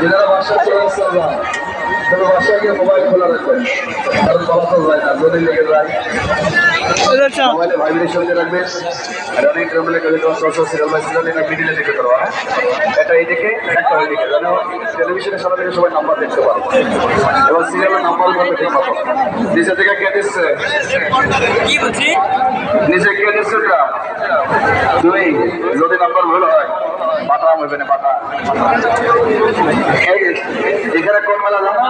যারা বাসা চলে আসছে বাসায় গিয়ে মোবাইল খোলা রাখবেন, কারণ চলাচল যায় না, যদি লেগে যায় মোবাইলে ভাইব্রেশন দিয়ে রাখবেন। রানিং ট্রাভেলে কাজে সিরিয়াল বাই সিরিয়াল এটা মিডিলে দেখে করবো। এটা এইদিকে একটা ওইদিকে, যেন টেলিভিশনের সামনে থেকে সবাই নাম্বার দেখতে পারো এবং সিরিয়ালের নাম্বার দেখতে পাবো। নিচে থেকে কে দিচ্ছে, নিচে কে দিচ্ছে দুই, যদি নাম্বার ভুল হয় পাতা হইবে না, পাতা। এখানে কোন মেলা জানো?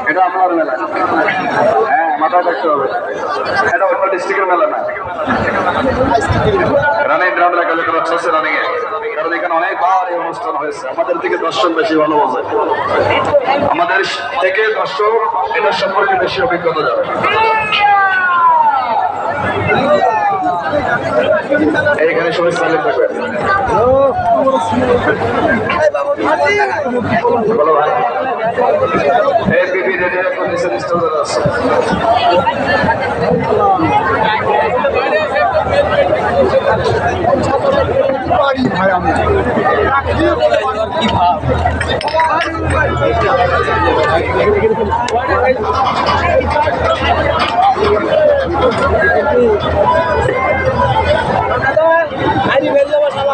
এটা আপনার মেলা, হ্যাঁ মাথায় রাখতে হবে, এটা অন্য ডিস্ট্রিক্টের মেলা না। রানিং ড্রামরা কাজে করা হচ্ছে রানিং এ, কারণ এখানে অনেকবার এই অনুষ্ঠান হয়েছে। আমাদের থেকে দর্শক বেশি ভালো বোঝে, আমাদের থেকে দর্শক এটার সম্পর্কে বেশি অভিজ্ঞতা যাবে। এইখানে সবাই সাইলেন্ট থাকবেন। বলো ভাই, এই বিবি রেডি এখন নিচে ডিস্টার্ব আছে। ভাই আমি কি ভাব আরে বেল্লা বসালা